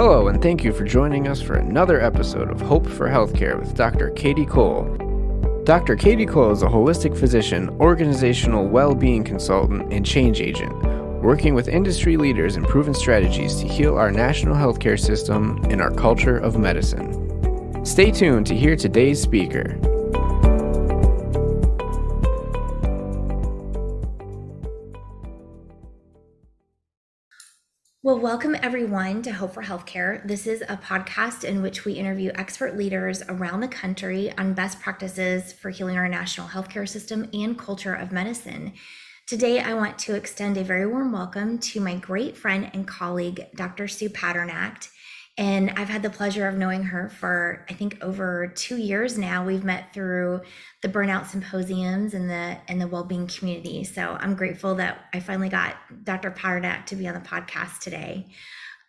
Hello, and thank you for joining us for another episode of Hope for Healthcare with Dr. Katie Cole. Dr. Katie Cole is a holistic physician, organizational well-being consultant, and change agent, working with industry leaders and proven strategies to heal our national healthcare system and our culture of medicine. Stay tuned to hear today's speaker. Well, welcome everyone to Hope for Healthcare. This is a podcast in which we interview expert leaders around the country on best practices for healing our national healthcare system and culture of medicine. Today, I want to extend a very warm welcome to my great friend and colleague, Dr. Sue Padernacht. And I've had the pleasure of knowing her for, I think, over 2 years now. We've met through the Burnout symposiums and the well-being community. So I'm grateful that I finally got Dr. Padernacht to be on the podcast today.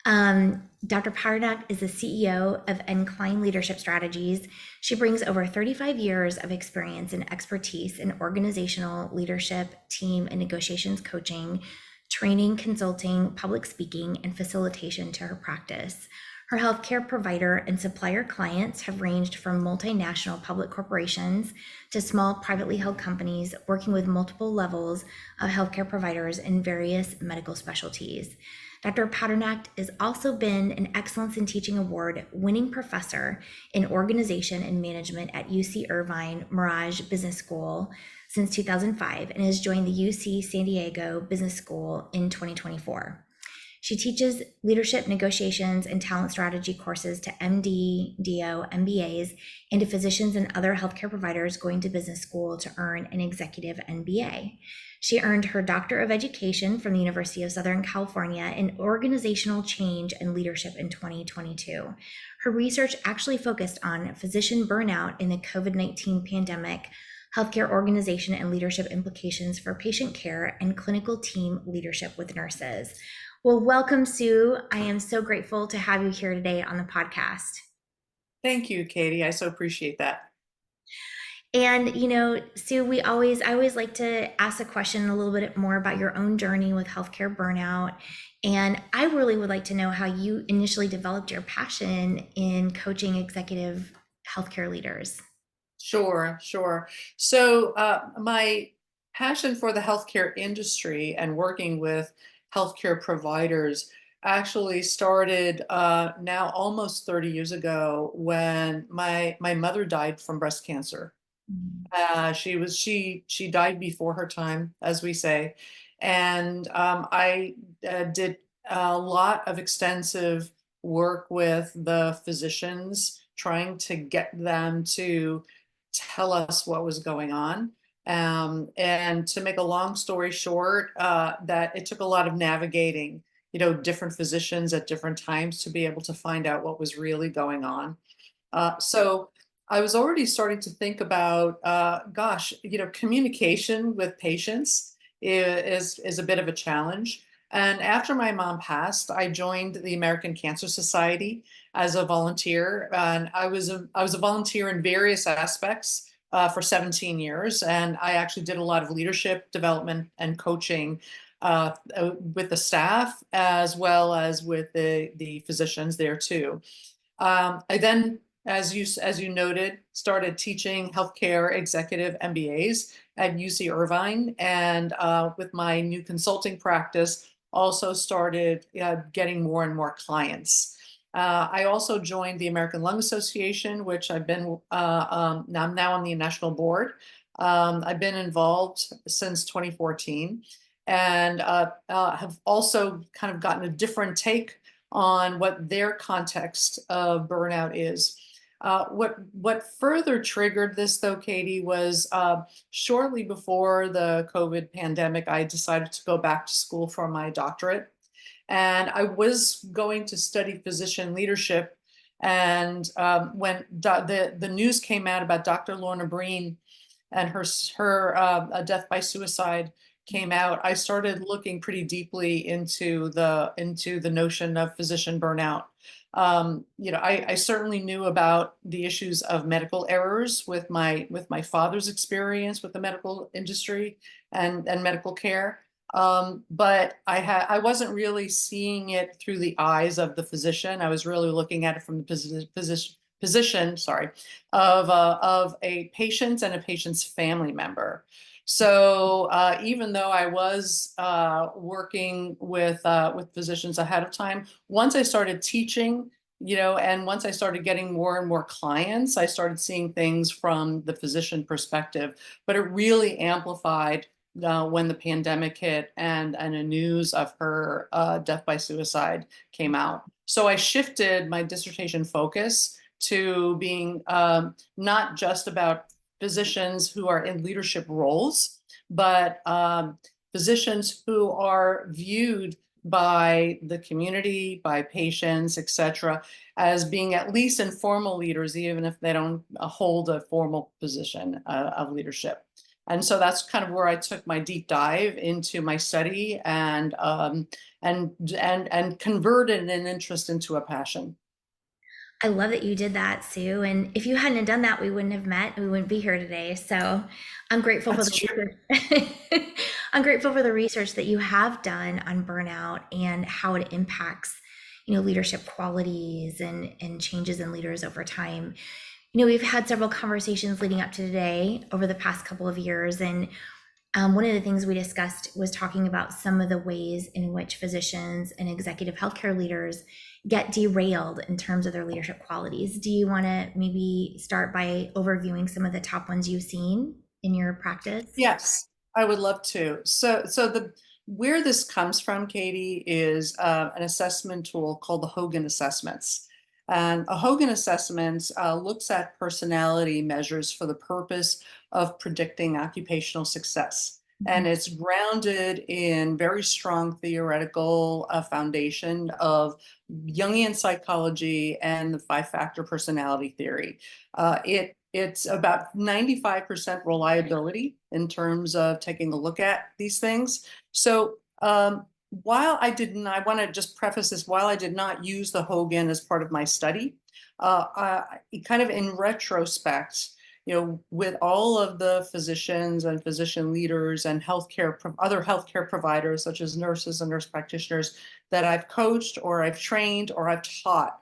Dr. Padernacht is the CEO of Ncline Leadership Strategies. She brings over 35 years of experience and expertise in organizational leadership, team and negotiations coaching, training, consulting, public speaking, and facilitation to her practice. Her healthcare provider and supplier clients have ranged from multinational public corporations to small privately held companies working with multiple levels of healthcare providers in various medical specialties. Dr. Padernacht has also been an Excellence in Teaching Award winning professor in organization and management at UC Irvine Mirage Business School since 2005 and has joined the UC San Diego Business School in 2024. She teaches leadership, negotiations, and talent strategy courses to MD, DO, MBAs, and to physicians and other healthcare providers going to business school to earn an executive MBA. She earned her Doctor of Education from the University of Southern California in organizational change and leadership in 2022. Her research actually focused on physician burnout in the COVID-19 pandemic, healthcare organization and leadership implications for patient care, and clinical team leadership with nurses. Well, welcome, Sue. I am so grateful to have you here today on the podcast. Thank you, Katie. I so appreciate that. And, Sue, I always like to ask a question a little bit more about your own journey with healthcare burnout. And I really would like to know how you initially developed your passion in coaching executive healthcare leaders. Sure. So my passion for the healthcare industry and working with healthcare providers actually started now almost 30 years ago when my mother died from breast cancer. She died before her time, as we say, and I did a lot of extensive work with the physicians, trying to get them to tell us what was going on. And to make a long story short, that it took a lot of navigating, different physicians at different times to be able to find out what was really going on. So I was already starting to think about, communication with patients is a bit of a challenge. And after my mom passed, I joined the American Cancer Society as a volunteer, and I was a volunteer in various aspects for 17 years, and I actually did a lot of leadership development and coaching with the staff as well as with the physicians there too. I then, as you noted, started teaching healthcare executive MBAs at UC Irvine, and with my new consulting practice, also started getting more and more clients. I also joined the American Lung Association, which I've been I'm now on the national board. I've been involved since 2014, and have also kind of gotten a different take on what their context of burnout is. What further triggered this, though, Katie, was shortly before the COVID pandemic, I decided to go back to school for my doctorate. And I was going to study physician leadership. And when the news came out about Dr. Lorna Breen and her death by suicide came out, I started looking pretty deeply into the notion of physician burnout. I certainly knew about the issues of medical errors with my father's experience with the medical industry and medical care. But I wasn't really seeing it through the eyes of the physician. I was really looking at it from the position, sorry, of a patient and a patient's family member. So even though I was working with physicians ahead of time, once I started teaching, and once I started getting more and more clients, I started seeing things from the physician perspective. But it really amplified when the pandemic hit and the news of her death by suicide came out. So I shifted my dissertation focus to being not just about physicians who are in leadership roles, but physicians who are viewed by the community, by patients, etc., as being at least informal leaders, even if they don't hold a formal position of leadership. And so that's kind of where I took my deep dive into my study and converted an interest into a passion. I love that you did that, Sue. And if you hadn't done that, we wouldn't have met. We wouldn't be here today. So I'm grateful for That's the true. research. I'm grateful for the research that you have done on burnout and how it impacts, leadership qualities and changes in leaders over time. We've had several conversations leading up to today over the past couple of years, and one of the things we discussed was talking about some of the ways in which physicians and executive healthcare leaders get derailed in terms of their leadership qualities. Do you want to maybe start by overviewing some of the top ones you've seen in your practice? Yes, I would love to. So the where this comes from, Katie, is an assessment tool called the Hogan Assessments. And a Hogan Assessment looks at personality measures for the purpose of predicting occupational success. And it's grounded in very strong theoretical foundation of Jungian psychology and the five-factor personality theory. It's about 95% reliability in terms of taking a look at these things. So while I want to just preface this, while I did not use the Hogan as part of my study, kind of in retrospect, with all of the physicians and physician leaders and other healthcare providers, such as nurses and nurse practitioners that I've coached or I've trained or I've taught,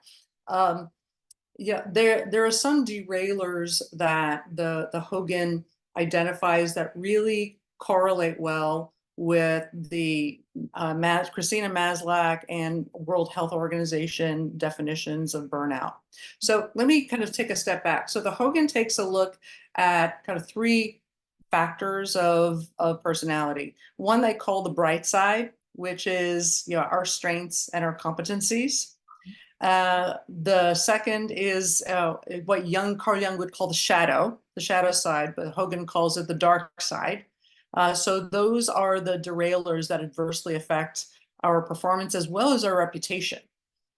yeah, there are some derailers that the Hogan identifies that really correlate well with the Christina Maslach and World Health Organization definitions of burnout. So let me kind of take a step back. So the Hogan takes a look at kind of three factors of personality. One they call the bright side, which is our strengths and our competencies. The second is what Carl Jung would call the shadow side, but Hogan calls it the dark side. So those are the derailers that adversely affect our performance as well as our reputation,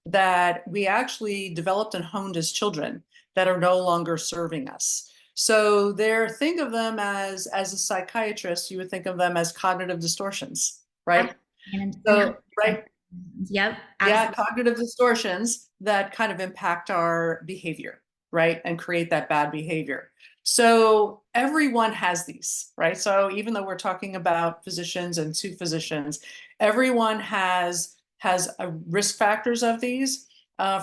that we actually developed and honed as children that are no longer serving us. So think of them as a psychiatrist, you would think of them as cognitive distortions, right? So, right. Yep. Yeah, cognitive distortions that kind of impact our behavior, right? And create that bad behavior. So everyone has these, right? So even though we're talking about physicians and two physicians, everyone has risk factors of these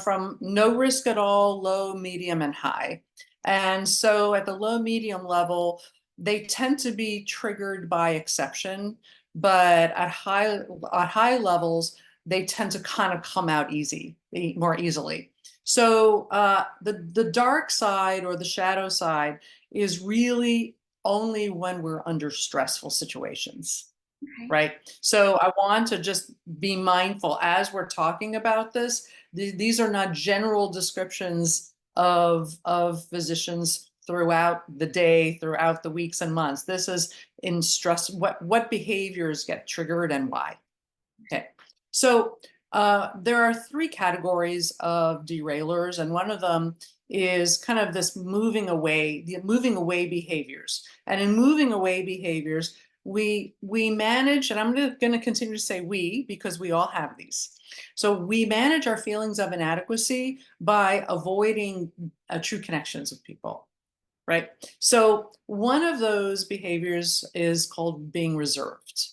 from no risk at all, low, medium, and high. And so at the low, medium level, they tend to be triggered by exception, but at high levels, they tend to kind of come out more easily. So the dark side or the shadow side is really only when we're under stressful situations, right? So I want to just be mindful as we're talking about this. These are not general descriptions of physicians throughout the day, throughout the weeks and months. This is in stress, what behaviors get triggered and why. Okay. So there are three categories of derailers, and one of them is kind of this moving away behaviors. And in moving away behaviors, we manage, and I'm going to continue to say we, because we all have these. So we manage our feelings of inadequacy by avoiding true connections with people, right? So one of those behaviors is called being reserved.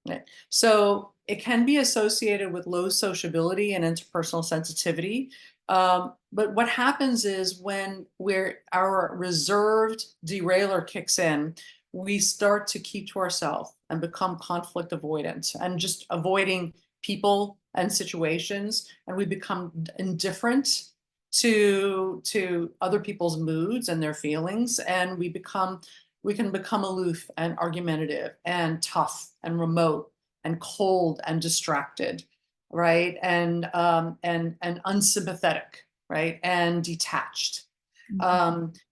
Right. So it can be associated with low sociability and interpersonal sensitivity. But what happens is when our reserved derailer kicks in, we start to keep to ourselves and become conflict avoidant and just avoiding people and situations, and we become indifferent to other people's moods and their feelings, and we can become aloof and argumentative and tough and remote and cold and distracted, right? And unsympathetic, right? And detached.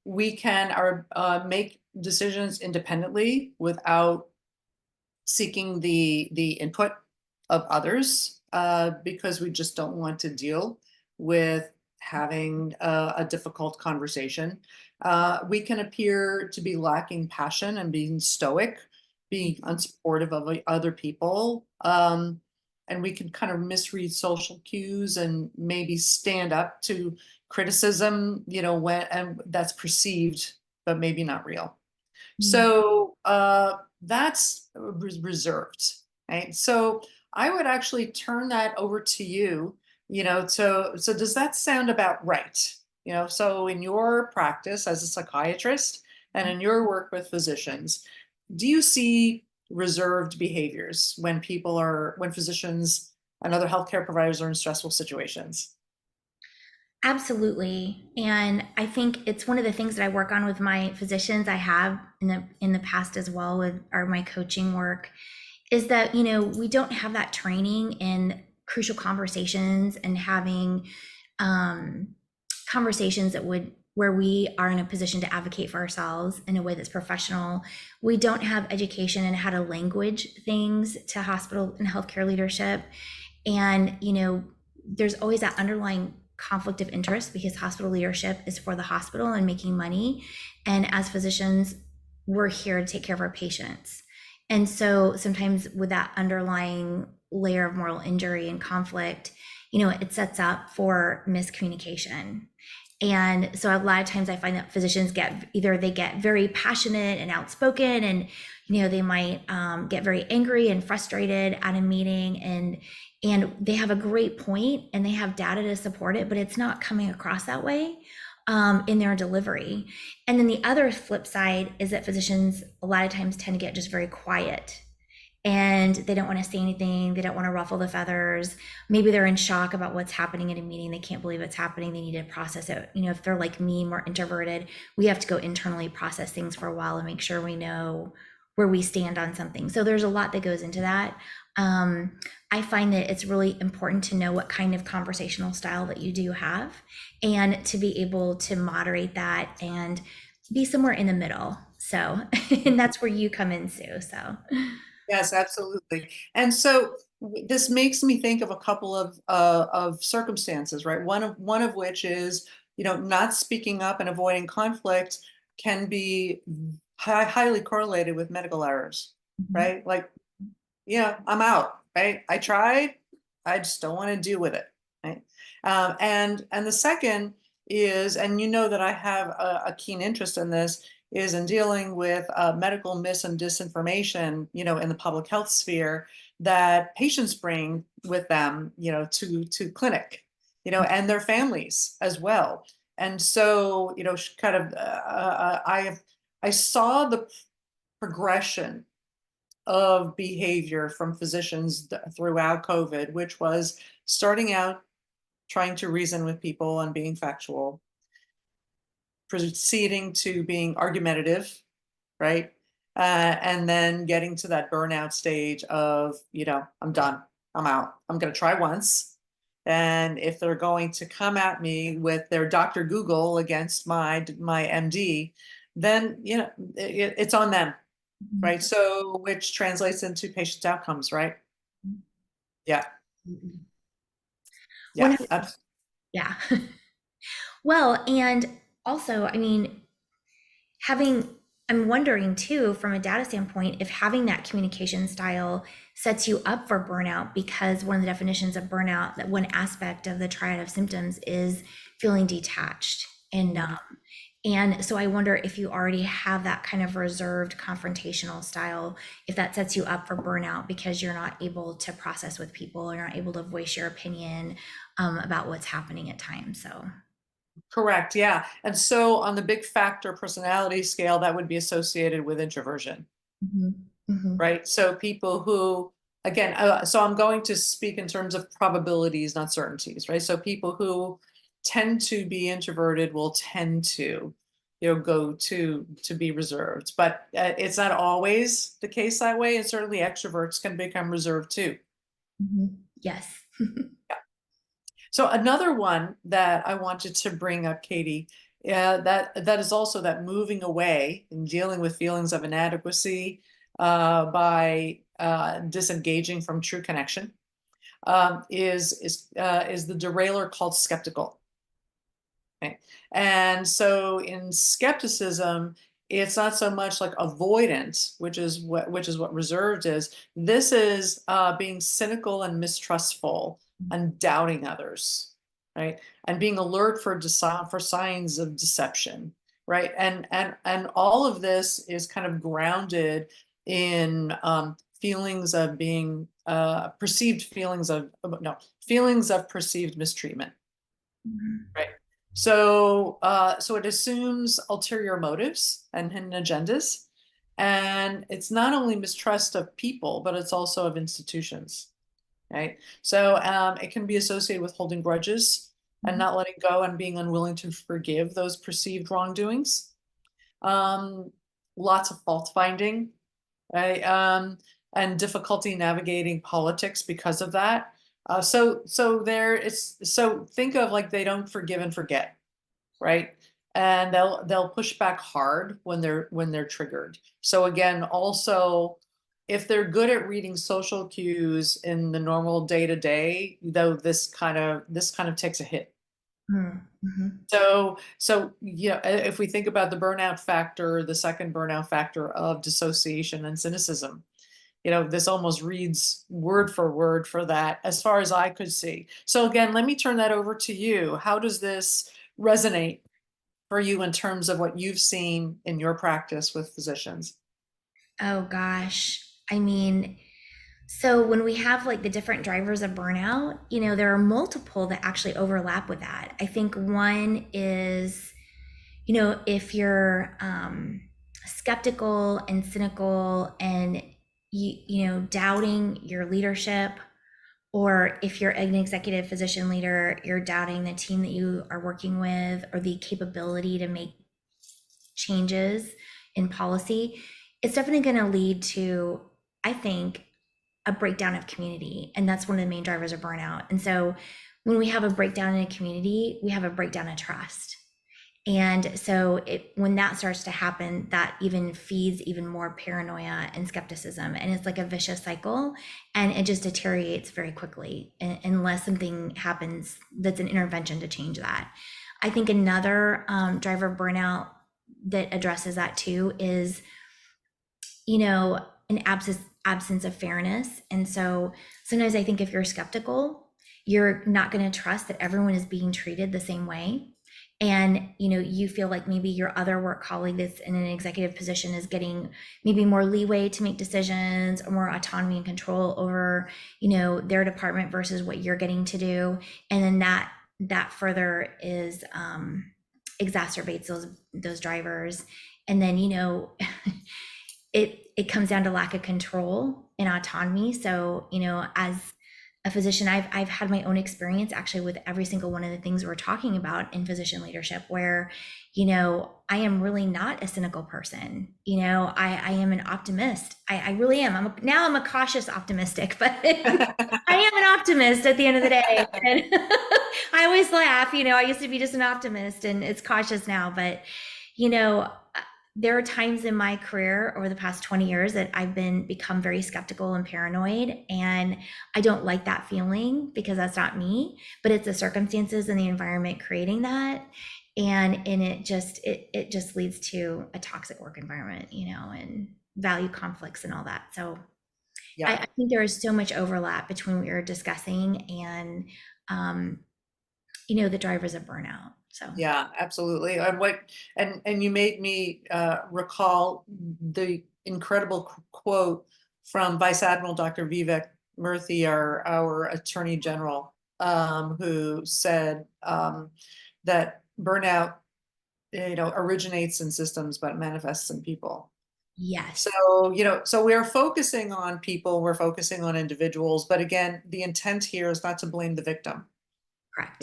We can make decisions independently without seeking the input of others, because we just don't want to deal with having a difficult conversation. We can appear to be lacking passion and being stoic, being unsupportive of other people. And we can kind of misread social cues and maybe stand up to criticism, when that's perceived, but maybe not real. So that's reserved, right? So I would actually turn that over to you. So does that sound about right? So in your practice as a psychiatrist and in your work with physicians, do you see reserved behaviors when physicians and other healthcare providers are in stressful situations? Absolutely. And I think it's one of the things that I work on with my physicians. I have in the past as well with my coaching work, is that, we don't have that training in crucial conversations and having conversations where we are in a position to advocate for ourselves in a way that's professional. We don't have education in how to language things to hospital and healthcare leadership. And, there's always that underlying conflict of interest because hospital leadership is for the hospital and making money. And as physicians, we're here to take care of our patients. And so sometimes with that underlying layer of moral injury and conflict, it sets up for miscommunication. And so a lot of times I find that physicians get very passionate and outspoken, and they might get very angry and frustrated at a meeting, and they have a great point and they have data to support it, but it's not coming across that way in their delivery. And then the other flip side is that physicians a lot of times tend to get just very quiet, and they don't want to say anything. They don't want to ruffle the feathers. Maybe they're in shock about what's happening in a meeting. They can't believe it's happening. They need to process it. If they're like me, more introverted, we have to go internally process things for a while and make sure we know where we stand on something. So there's a lot that goes into that. I find that it's really important to know what kind of conversational style that you do have, and to be able to moderate that and be somewhere in the middle. So, and that's where you come in, Sue. So. Yes, absolutely. And so this makes me think of a couple of circumstances, right? One of which is, not speaking up and avoiding conflict can be highly correlated with medical errors, right? Like, I'm out, right? I tried, I just don't want to deal with it, right? And the second is, and that I have a keen interest in this, is in dealing with medical mis and disinformation, in the public health sphere that patients bring with them, to clinic, and their families as well. And so, kind of, I saw the progression of behavior from physicians throughout COVID, which was starting out trying to reason with people and being factual, proceeding to being argumentative, right? And then getting to that burnout stage of, I'm done, I'm out, I'm going to try once. And if they're going to come at me with their Dr. Google against my MD, then, it's on them, right? So, which translates into patient outcomes, right? Yeah. Yeah. Yeah. Well, and also, I'm wondering too, from a data standpoint, if having that communication style sets you up for burnout, because one of the definitions of burnout, that one aspect of the triad of symptoms, is feeling detached and numb. And so I wonder if you already have that kind of reserved confrontational style, if that sets you up for burnout because you're not able to process with people, you're not able to voice your opinion about what's happening at times. So, Correct. Yeah. And so on the big factor personality scale, that would be associated with introversion, mm-hmm. right? So people who, again, so I'm going to speak in terms of probabilities, not certainties, right? So people who tend to be introverted will tend to, go to be reserved, but it's not always the case that way. And certainly extroverts can become reserved too. Mm-hmm. Yes. So another one that I wanted to bring up, Katie, that is also that moving away and dealing with feelings of inadequacy by disengaging from true connection is the derailer called skeptical. Okay. And so in skepticism, it's not so much like avoidance, which is what reserved is. This is being cynical and mistrustful and doubting others, right? And being alert for signs of deception, right? And all of this is kind of grounded in feelings of being perceived feelings of no feelings of perceived mistreatment. Right. So it assumes ulterior motives and hidden agendas. And it's not only mistrust of people, but it's also of institutions. Right. So it can be associated with holding grudges and not letting go and being unwilling to forgive those perceived wrongdoings. Um, Lots of fault finding, right? And difficulty navigating politics because of that. So think of like they don't forgive and forget, right? And they'll push back hard when they're triggered. So again, also if they're good at reading social cues in the normal day to day, though this kind of takes a hit. Mm-hmm. So if we think about the burnout factor, the second burnout factor of dissociation and cynicism, this almost reads word for word for that, as far as I could see. So again, let me turn that over to you. How does this resonate for you in terms of what you've seen in your practice with physicians? Oh gosh. I mean, so when we have like the different drivers of burnout, there are multiple that actually overlap with that. I think one is, if you're skeptical and cynical and doubting your leadership, or if you're an executive physician leader, you're doubting the team that you are working with or the capability to make changes in policy, it's definitely going to lead to, I think, a breakdown of community. And that's one of the main drivers of burnout. And so when we have a breakdown in a community, we have a breakdown of trust. And so when that starts to happen, that even feeds even more paranoia and skepticism. And it's like a vicious cycle, and it just deteriorates very quickly unless something happens that's an intervention to change that. I think another driver of burnout that addresses that too is, an absence of fairness. And so sometimes I think if you're skeptical, you're not going to trust that everyone is being treated the same way. And you feel like maybe your other work colleague that's in an executive position is getting maybe more leeway to make decisions or more autonomy and control over their department versus what you're getting to do. And then that further is exacerbates those drivers. And then it comes down to lack of control and autonomy. So as a physician, I've had my own experience actually with every single one of the things we're talking about in physician leadership, where I am really not a cynical person. I am an optimist. I really am. I'm a cautious optimistic, but I am an optimist at the end of the day. And I always laugh. I used to be just an optimist, and it's cautious now. But there are times in my career over the past 20 years that I've become very skeptical and paranoid, and I don't like that feeling because that's not me, but it's the circumstances and the environment creating that. And it just leads to a toxic work environment, and value conflicts and all that. So Yeah. I think there is so much overlap between what you're discussing and, the drivers of burnout. So Yeah, absolutely. And you made me recall the incredible quote from Vice Admiral Dr. Vivek Murthy, our Attorney General, who said that burnout, originates in systems but manifests in people. yes, So, so we're focusing on people, we're focusing on individuals, but again, the intent here is not to blame the victim. You correct.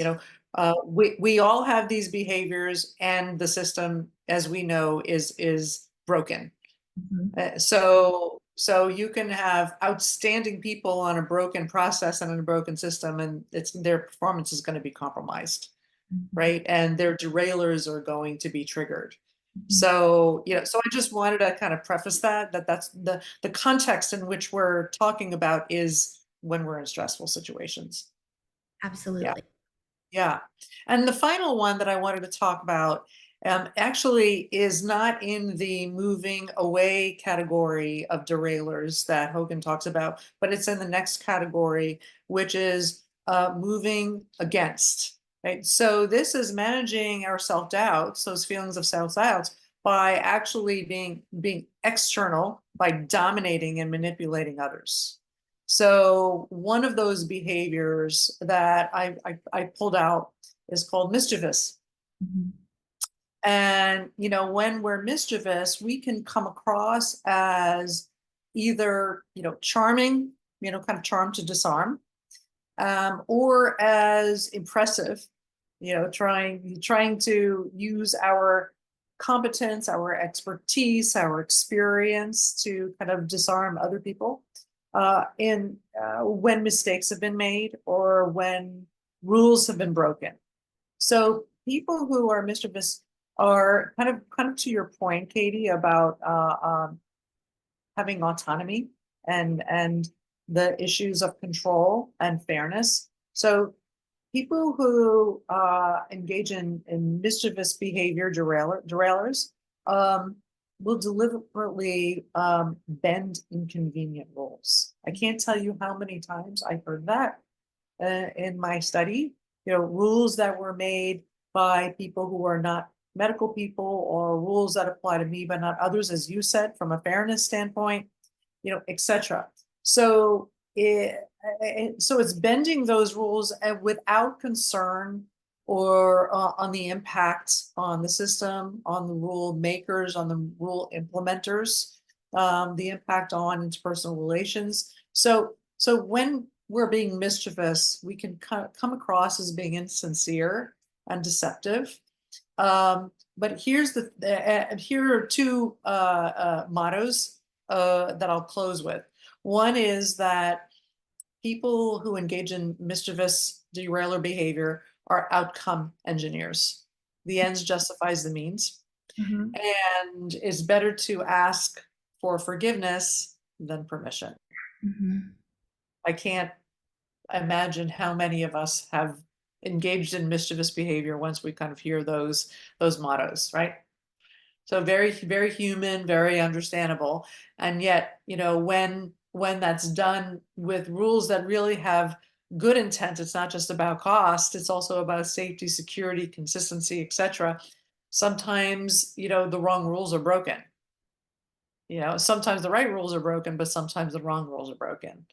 know, we all have these behaviors, and the system, as we know, is broken. Mhm. So you can have outstanding people on a broken process and in a broken system, and their performance is going to be compromised, Mhm. right? And their derailers are going to be triggered. Mhm. So, so I just wanted to kind of preface that's the context in which we're talking about is when we're in stressful situations. Yeah. Absolutely. Yeah. And the final one that I wanted to talk about actually is not in the moving away category of derailers that Hogan talks about, but it's in the next category, which is moving against. Right. So this is managing our self-doubts, those feelings of self-doubts, by actually being external, by dominating and manipulating others. So one of those behaviors that I pulled out is called mischievous. Mhm. And, when we're mischievous, we can come across as either, charming, kind of charm to disarm, or as impressive, trying to use our competence, our expertise, our experience to kind of disarm other people in when mistakes have been made or when rules have been broken. So people who are mischievous are kind of to your point, Katie, about having autonomy and the issues of control and fairness. So people who engage in mischievous behavior, derailers, um, will deliberately bend inconvenient rules. I can't tell you how many times I heard that in my study. Rules that were made by people who are not medical people, or rules that apply to me but not others, as you said, from a fairness standpoint, etc. So it's bending those rules and without concern or on the impact on the system, on the rule makers, on the rule implementers, the impact on interpersonal relations. So when we're being mischievous, we can come across as being insincere and deceptive. But here are two mottos that I'll close with. One is that people who engage in mischievous derailer behavior are outcome engineers. The ends justifies the means, Mhm. and it's better to ask for forgiveness than permission. Mhm. I can't imagine how many of us have engaged in mischievous behavior once we kind of hear those mottos, right? So very, very human, very understandable. And yet, when that's done with rules that really have good intent, it's not just about cost, it's also about safety, security, consistency, etc. Sometimes, the wrong rules are broken. Sometimes the right rules are broken, but sometimes the wrong rules are broken.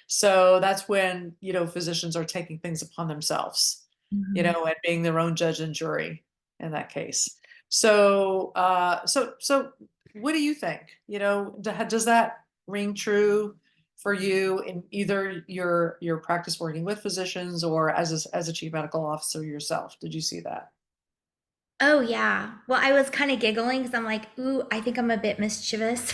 So that's when, physicians are taking things upon themselves, Mhm. and being their own judge and jury in that case. So what do you think? Does that ring true for you in either your practice working with physicians or as a chief medical officer yourself? Did you see that? Oh yeah. Well, I was kind of giggling because I'm like, ooh, I think I'm a bit mischievous.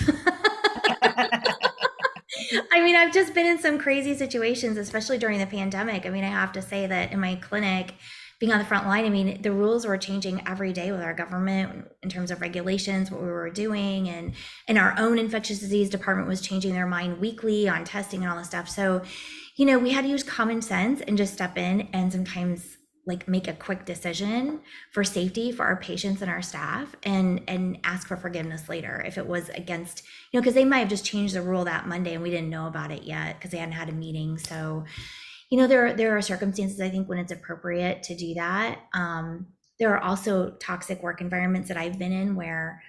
I mean, I've just been in some crazy situations, especially during the pandemic. I mean, I have to say that in my clinic, being on the front line, I mean, the rules were changing every day with our government in terms of regulations, what we were doing, and our own infectious disease department was changing their mind weekly on testing and all this stuff. So, we had to use common sense and just step in and sometimes like make a quick decision for safety for our patients and our staff and ask for forgiveness later if it was against, because they might have just changed the rule that Monday and we didn't know about it yet because they hadn't had a meeting. So there are circumstances, I think, when it's appropriate to do that. There are also toxic work environments that I've been in where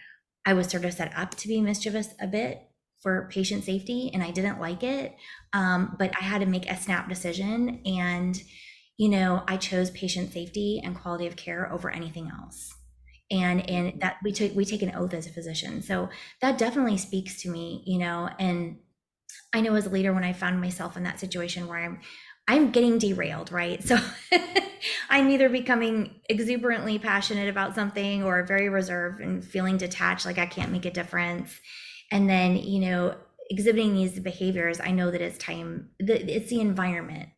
I was sort of set up to be mischievous a bit for patient safety, and I didn't like it. But I had to make a snap decision, and I chose patient safety and quality of care over anything else. And that we take an oath as a physician, so that definitely speaks to me. And I know as a leader, when I found myself in that situation where I'm getting derailed, right? So I'm either becoming exuberantly passionate about something or very reserved and feeling detached, like I can't make a difference. And then, exhibiting these behaviors, I know that it's the environment.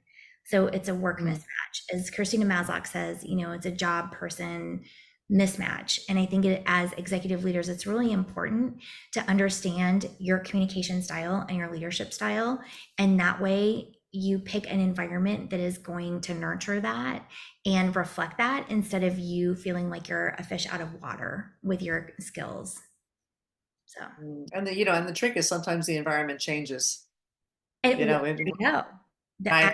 So it's a work mismatch. As Christina Maslach says, it's a job person mismatch. And I think as executive leaders, it's really important to understand your communication style and your leadership style. And that way you pick an environment that is going to nurture that and reflect that, instead of you feeling like you're a fish out of water with your skills. So, And the trick is sometimes the environment changes. and It there you go.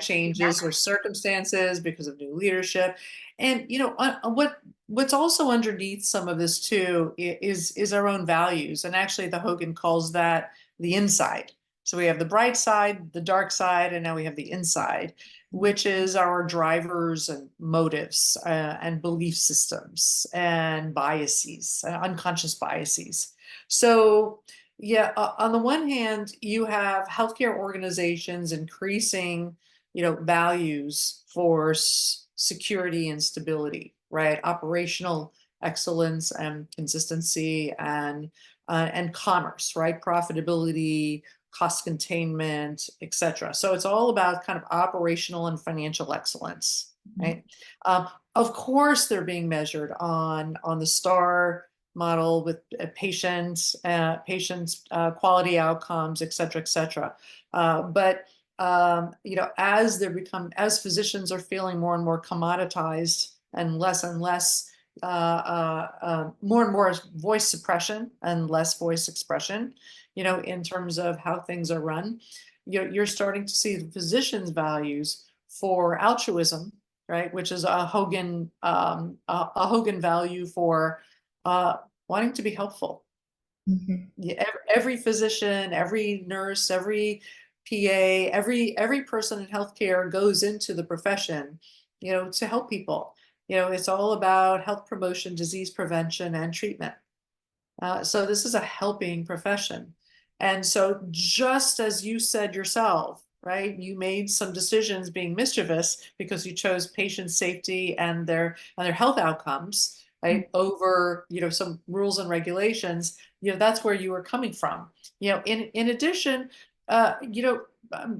changes or circumstances because of new leadership. And what's also underneath some of this too is our own values. And actually the Hogan calls that the inside. So we have the bright side, the dark side, and now we have the inside, which is our drivers and motives and belief systems and biases, unconscious biases. So yeah, on the one hand, you have healthcare organizations increasing, values for security and stability, right? Operational excellence and consistency and commerce, right? Profitability, cost containment, etc. So it's all about kind of operational and financial excellence, right? Of course, they're being measured on the STAR model with patients, quality outcomes, et cetera, et cetera. But as physicians are feeling more and more commoditized and less, more and more voice suppression and less voice expression, in terms of how things are run, you're starting to see the physicians' values for altruism, right, which is a Hogan value for wanting to be helpful. Every physician, every nurse, every PA, every person in healthcare goes into the profession, to help people. It's all about health promotion, disease prevention, and treatment. So this is a helping profession. And so just as you said yourself, right, you made some decisions being mischievous because you chose patient safety and their health outcomes, right, over, some rules and regulations, that's where you were coming from. In addition,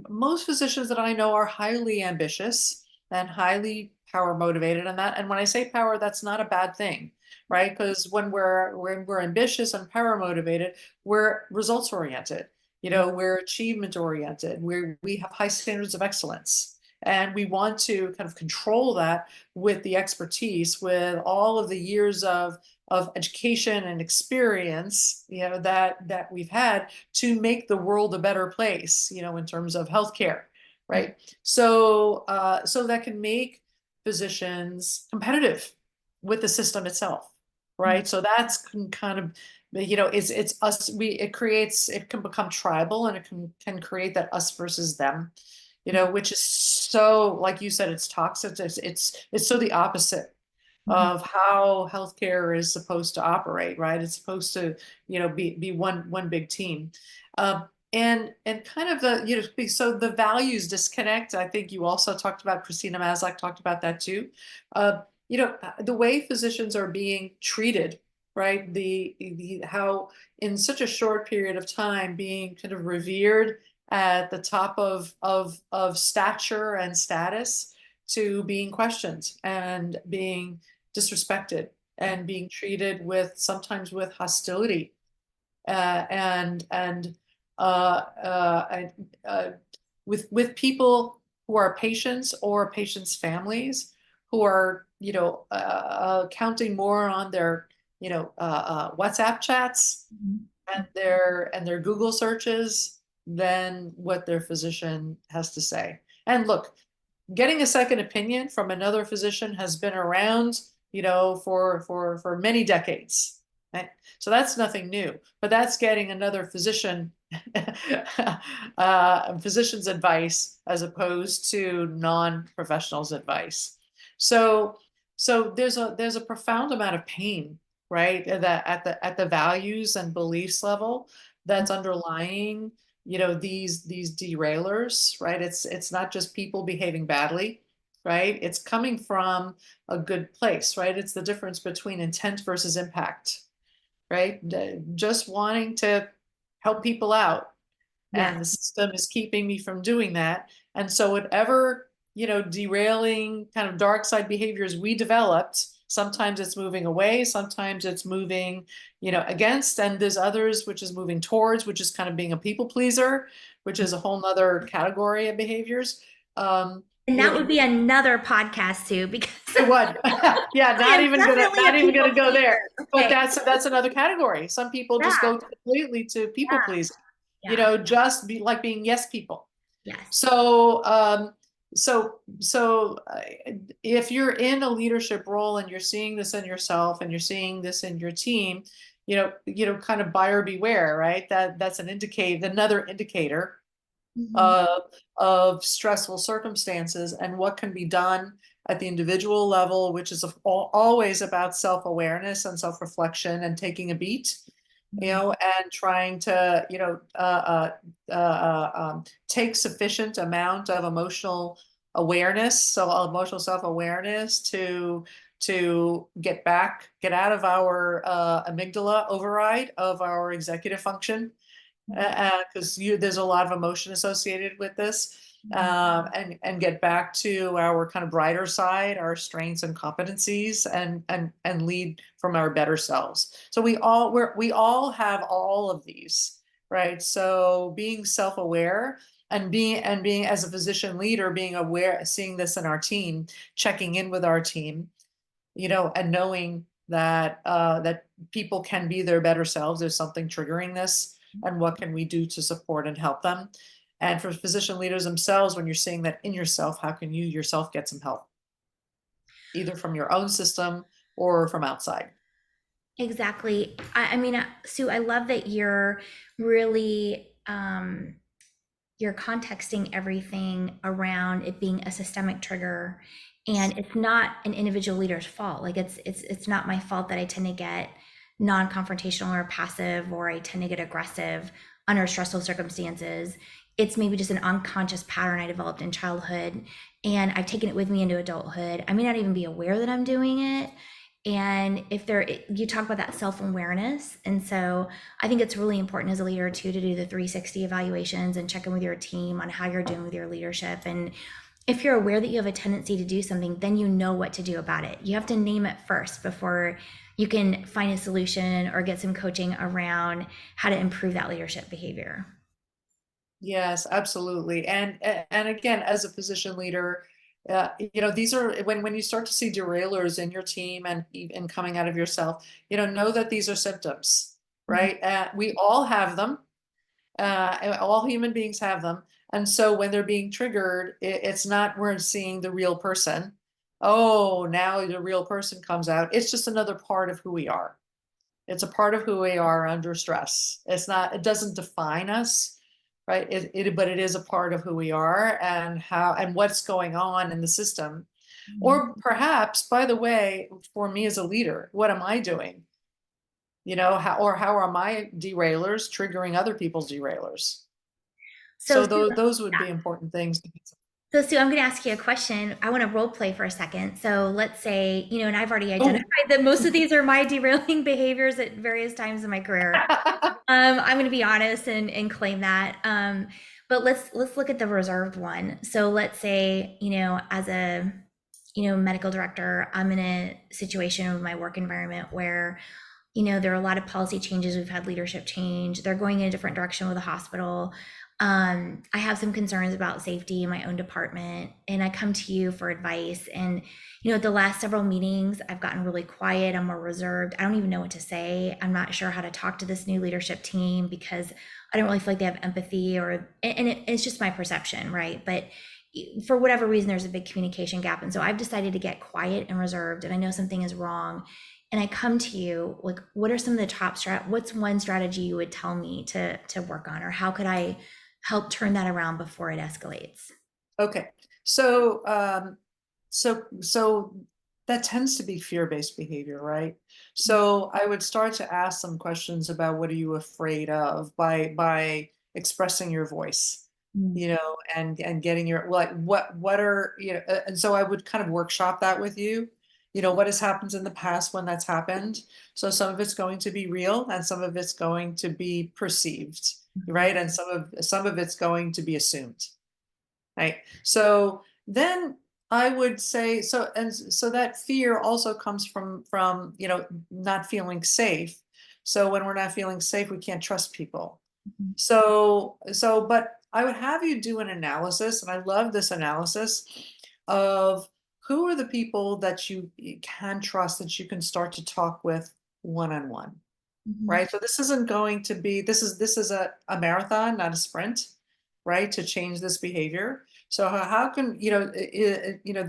most physicians that I know are highly ambitious and highly power motivated, and when I say power, that's not a bad thing, right? Because when we're ambitious and power motivated, we're results oriented. We're achievement oriented. We have high standards of excellence, and we want to kind of control that with the expertise, with all of the years of education and experience, that we've had to make the world a better place, in terms of healthcare, right? So that can make physicians competitive with the system itself, right? So that's kind of, it's us. It can become tribal, and it can create that us versus them, which is so, like you said, it's toxic. It's so the opposite of how healthcare is supposed to operate, right? It's supposed to, be one big team. And kind of so the values disconnect. I think you also talked about, Christina Maslach talked about that too. The way physicians are being treated, right? How in such a short period of time being kind of revered at the top of stature and status, to being questioned and being disrespected and being treated sometimes with hostility, and with people who are patients or patients' families who are, counting more on their, WhatsApp chats and their Google searches than what their physician has to say. And look, getting a second opinion from another physician has been around, for many decades. Right? So that's nothing new, but that's getting another physician's advice as opposed to non-professionals' advice. So there's a profound amount of pain, right? That at the values and beliefs level that's underlying, these derailers, right? It's not just people behaving badly, right? It's coming from a good place, right? It's the difference between intent versus impact, right? Just wanting to help people out, and the system is keeping me from doing that. And so whatever, derailing kind of dark side behaviors we developed, sometimes it's moving away, sometimes it's moving, against, and there's others which is moving towards, which is kind of being a people pleaser, which is a whole nother category of behaviors. And that would be another podcast too, because what? Yeah, not even gonna go there. But okay. that's another category. Some people just go completely to people please. Just be like being yes people. Yes. So if you're in a leadership role and you're seeing this in yourself and you're seeing this in your team, kind of buyer beware, right? That's another indicator of stressful circumstances and what can be done at the individual level, which is always about self-awareness and self-reflection and taking a beat, and trying to, take sufficient amount of emotional awareness, so emotional self-awareness to get out of our amygdala override of our executive function, because there's a lot of emotion associated with this, and get back to our kind of brighter side, our strengths and competencies, and lead from our better selves. So we all have all of these, right? So being self-aware and being as a physician leader, being aware, seeing this in our team, checking in with our team, and knowing that that people can be their better selves. There's something triggering this, and what can we do to support and help them? And for physician leaders themselves, when you're seeing that in yourself, how can you yourself get some help, either from your own system or from outside? Exactly. I mean, Sue, I love that you're really you're contexting everything around it being a systemic trigger, and it's not an individual leader's fault. Like it's not my fault that I tend to get non-confrontational or passive, or I tend to get aggressive under stressful circumstances. It's maybe just an unconscious pattern I developed in childhood, and I've taken it with me into adulthood. I may not even be aware that I'm doing it. And you talk about that self-awareness. And so I think it's really important as a leader too, to do the 360 evaluations and check in with your team on how you're doing with your leadership. And if you're aware that you have a tendency to do something, then you know what to do about it. You have to name it first before you can find a solution or get some coaching around how to improve that leadership behavior. Yes, absolutely. And again, as a physician leader, these are when you start to see derailers in your team and coming out of yourself, know that these are symptoms, right? We all have them. All human beings have them. And so when they're being triggered, it's not we're seeing the real person. Oh, now the real person comes out. It's just another part of who we are. It's a part of who we are under stress. It doesn't define us, right? But it is a part of who we are and what's going on in the system. Or perhaps, by the way, for me as a leader, what am I doing? How are my derailers triggering other people's derailers? So those would be important things to consider. So Sue, I'm going to ask you a question. I want to role play for a second. So let's say, and I've already identified that most of these are my derailing behaviors at various times in my career. I'm going to be honest and claim that. But let's look at the reserved one. So let's say, as a, medical director, I'm in a situation with my work environment where, there are a lot of policy changes. We've had leadership change. They're going in a different direction with the hospital. I have some concerns about safety in my own department, and I come to you for advice. And, the last several meetings, I've gotten really quiet. I'm more reserved. I don't even know what to say. I'm not sure how to talk to this new leadership team because I don't really feel like they have empathy, and it's just my perception, right? But for whatever reason, there's a big communication gap. And so I've decided to get quiet and reserved, and I know something is wrong. And I come to you, like, what are some of the what's one strategy you would tell me to work on, or how could I help turn that around before it escalates? Okay. So that tends to be fear-based behavior, right? So I would start to ask some questions about what are you afraid of by expressing your voice, Mm. and getting your, like, what are, and so I would kind of workshop that with you. What has happened in the past when that's happened. So some of it's going to be real and some of it's going to be perceived, right? And some of it's going to be assumed. Right. So then I would say, so that fear also comes from not feeling safe. So when we're not feeling safe, we can't trust people. Mhm. But I would have you do an analysis, and I love this analysis of who are the people that you can trust, that you can start to talk with one-on-one. Mhm. Right. So this isn't going to be, this is a marathon, not a sprint, right? To change this behavior. So how can,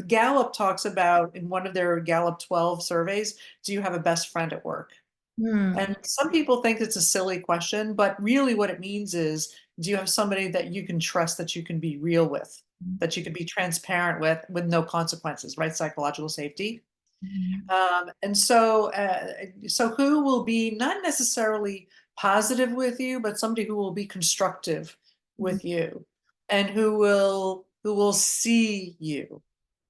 Gallup talks about in one of their Gallup 12 surveys, do you have a best friend at work? Mm. And some people think it's a silly question, but really what it means is, do you have somebody that you can trust, that you can be real with, that you can be transparent with no consequences, right? Psychological safety. Mhm. And so who will be not necessarily positive with you, but somebody who will be constructive Mhm. with you, and who will see you,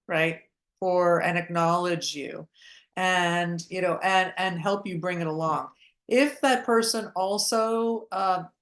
right? And acknowledge you, and help you bring it along. If that person also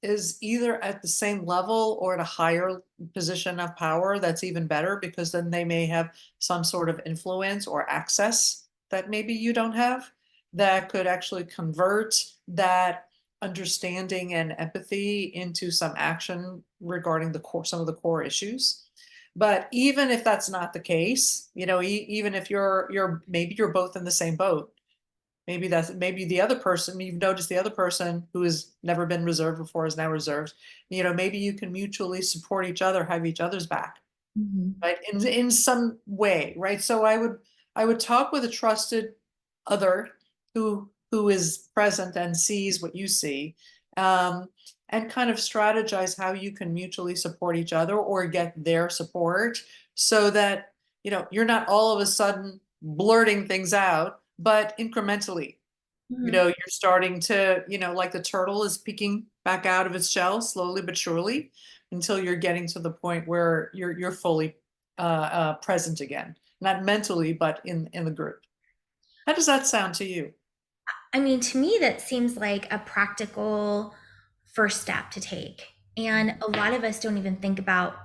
is either at the same level or at a higher position of power, that's even better, because then they may have some sort of influence or access that maybe you don't have, that could actually convert that understanding and empathy into some action regarding some of the core issues. But even if that's not the case, even if maybe you're both in the same boat, maybe the other person, you've noticed the other person who has never been reserved before is now reserved. Maybe you can mutually support each other, have each other's back, Mhm. right? In some way, right? So I would talk with a trusted other who is present and sees what you see, um, and kind of strategize how you can mutually support each other or get their support, so that you're not all of a sudden blurting things out, but incrementally. Mhm. You're starting to, like the turtle is peeking back out of its shell slowly but surely, until you're getting to the point where you're fully present again, not mentally, but in the group. How does that sound to you? I mean, to me, that seems like a practical first step to take. And a lot of us don't even think about,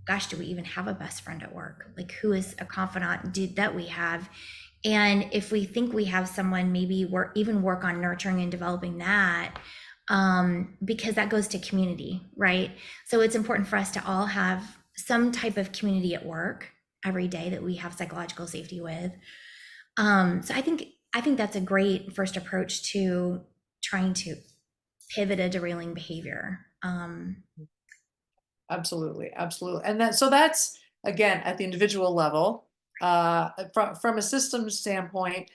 gosh, do we even have a best friend at work? Like, who is a confidant that we have? And if we think we have someone, maybe work on nurturing and developing that, because that goes to community, right? So it's important for us to all have some type of community at work every day that we have psychological safety with. So I think that's a great first approach to trying to pivot a derailing behavior. Absolutely, absolutely. So that's again at the individual level. From a systems standpoint,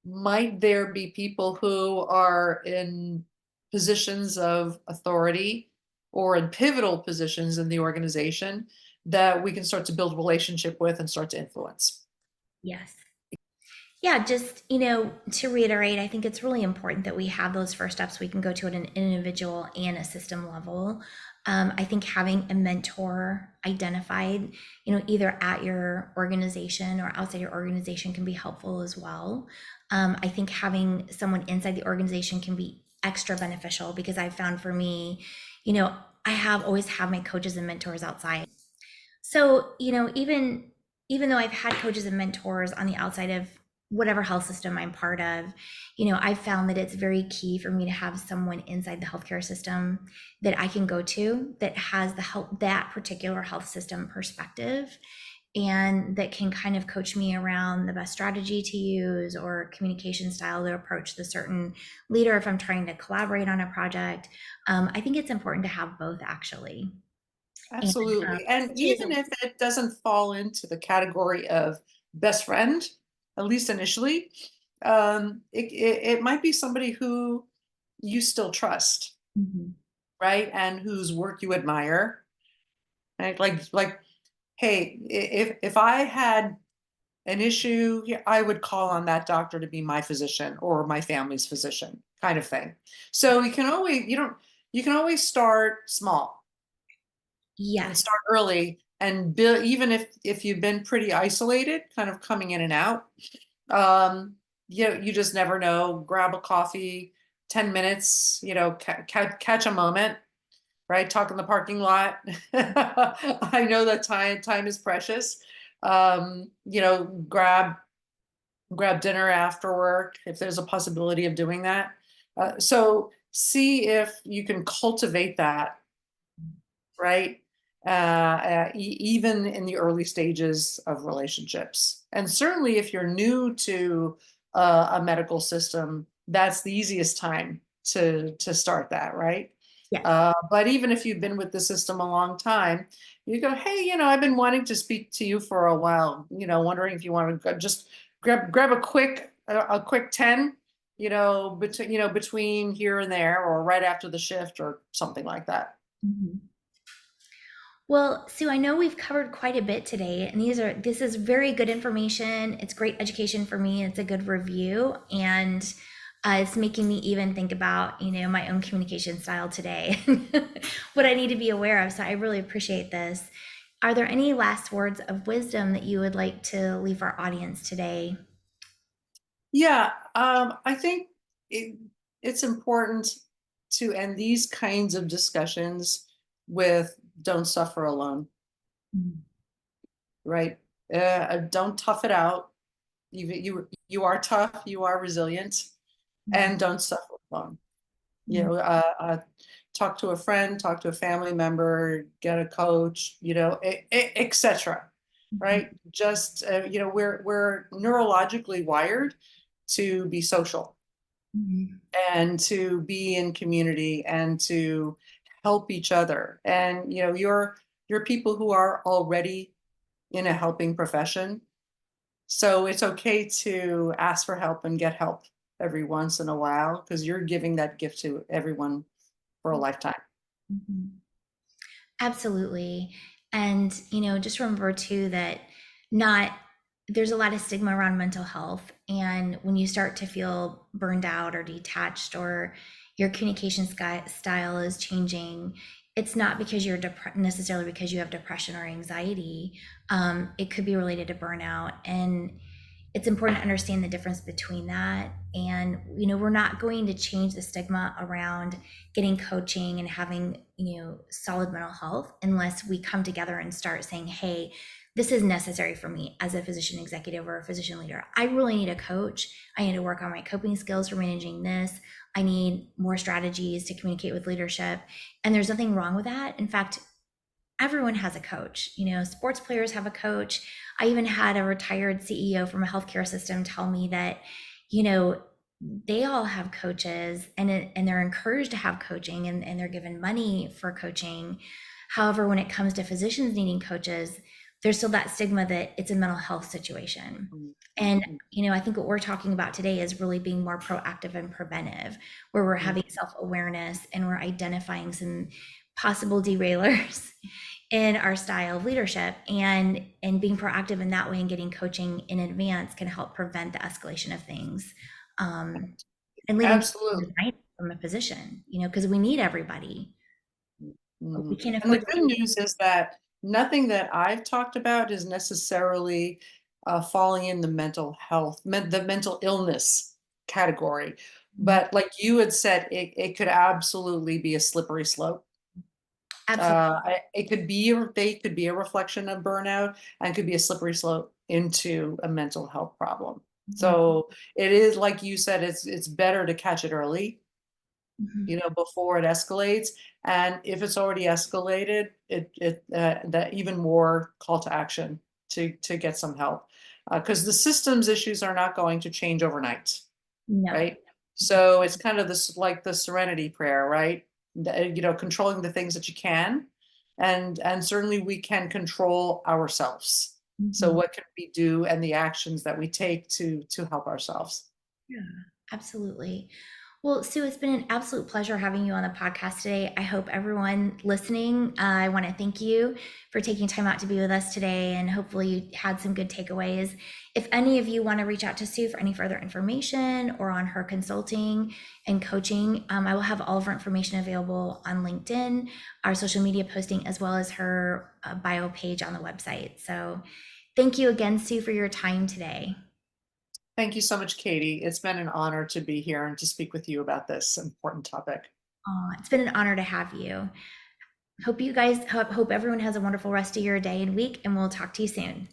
might there be people who are in positions of authority or in pivotal positions in the organization that we can start to build relationship with and start to influence? Yes. Yeah, just, to reiterate, I think it's really important that we have those first steps we can go to at an individual and a system level. I think having a mentor identified, either at your organization or outside your organization can be helpful as well. I think having someone inside the organization can be extra beneficial, because I found for me, I have always have my coaches and mentors outside. So, even though I've had coaches and mentors on the outside of whatever health system I'm part of, I've found that it's very key for me to have someone inside the healthcare system that I can go to, that has that particular health system perspective, and that can kind of coach me around the best strategy to use or communication style to approach the certain leader if I'm trying to collaborate on a project. I think it's important to have both, actually. And Absolutely. And she is even if it doesn't fall into the category of best friend, at least initially, it might be somebody who you still trust, Mhm. right? And whose work you admire. Right? Like, hey, if I had an issue, yeah, I would call on that doctor to be my physician or my family's physician, kind of thing. So you can always start small and Yes. start early and build, even if you've been pretty isolated, kind of coming in and out. You just never know. Grab a coffee, 10 minutes, catch a moment, right? Talk in the parking lot. I know that time is precious. Grab dinner after work if there's a possibility of doing that. So see if you can cultivate that, right? Even in the early stages of relationships. And certainly if you're new to a medical system, that's the easiest time to start that, right? Yes. But even if you've been with the system a long time, you go, hey, I've been wanting to speak to you for a while, wondering if you want to just grab a quick 10, between here and there, or right after the shift or something like that. Mhm. Well, Sue, I know we've covered quite a bit today, and this is very good information. It's great education for me. It's a good review, and it's making me even think about, my own communication style today, what I need to be aware of. So I really appreciate this. Are there any last words of wisdom that you would like to leave our audience today? Yeah, I think it's important to end these kinds of discussions with "don't suffer alone," Mhm. right? Don't tough it out. You are tough, you are resilient, and don't suffer alone. You Mhm. know, uh, uh, Talk to a friend, talk to a family member, get a coach, etc. Mhm. Right? Just we're neurologically wired to be social Mhm. and to be in community and to help each other. And you're people who are already in a helping profession. So it's okay to ask for help and get help every once in a while, because you're giving that gift to everyone for a lifetime. Mhm. Absolutely. And, just remember too that not there's a lot of stigma around mental health. And when you start to feel burned out or detached, or your communication style is changing, it's not because necessarily because you have depression or anxiety. It could be related to burnout. And it's important to understand the difference between that. And, we're not going to change the stigma around getting coaching and having, solid mental health unless we come together and start saying, hey, this is necessary for me as a physician executive or a physician leader. I really need a coach. I need to work on my coping skills for managing this. I need more strategies to communicate with leadership. And there's nothing wrong with that. In fact, everyone has a coach. Sports players have a coach. I even had a retired CEO from a healthcare system tell me that, you know, they all have coaches, and they're encouraged to have coaching, and they're given money for coaching. However, when it comes to physicians needing coaches, there's still that stigma that it's a mental health situation. And, Mhm. I think what we're talking about today is really being more proactive and preventive, where we're Mhm. having self-awareness and we're identifying some possible derailers in our style of leadership, and being proactive in that way and getting coaching in advance can help prevent the escalation of things, and leading to Absolutely. design from a position, because we need everybody. We Mhm. can't And the afford to good news is that nothing that I've talked about is necessarily falling in the the mental illness category. lose. But like you had said, it could absolutely be a slippery slope. Absolutely. They could be a reflection of burnout, and could be a slippery slope into a mental health problem. Mhm. So it is, like you said, it's better to catch it early, Mhm. before it escalates. And if it's already escalated, that even more call to action to get some help, because the systems issues are not going to change overnight, No. right? So it's kind of this, like the serenity prayer, right? Controlling the things that you can, and certainly we can control ourselves. So what can we do, and the actions that we take to help ourselves? Yeah, absolutely. Well, Sue, it's been an absolute pleasure having you on the podcast today. I hope everyone listening, I want to thank you for taking time out to be with us today, and hopefully you had some good takeaways. If any of you want to reach out to Sue for any further information or on her consulting and coaching, I will have all of her information available on LinkedIn, our social media posting, as well as her bio page on the website. So thank you again, Sue, for your time today. Thank you so much, Katie. It's been an honor to be here and to speak with you about this important topic. It's been an honor to have you. Hope you guys hope everyone has a wonderful rest of your day and week, and we'll talk to you soon.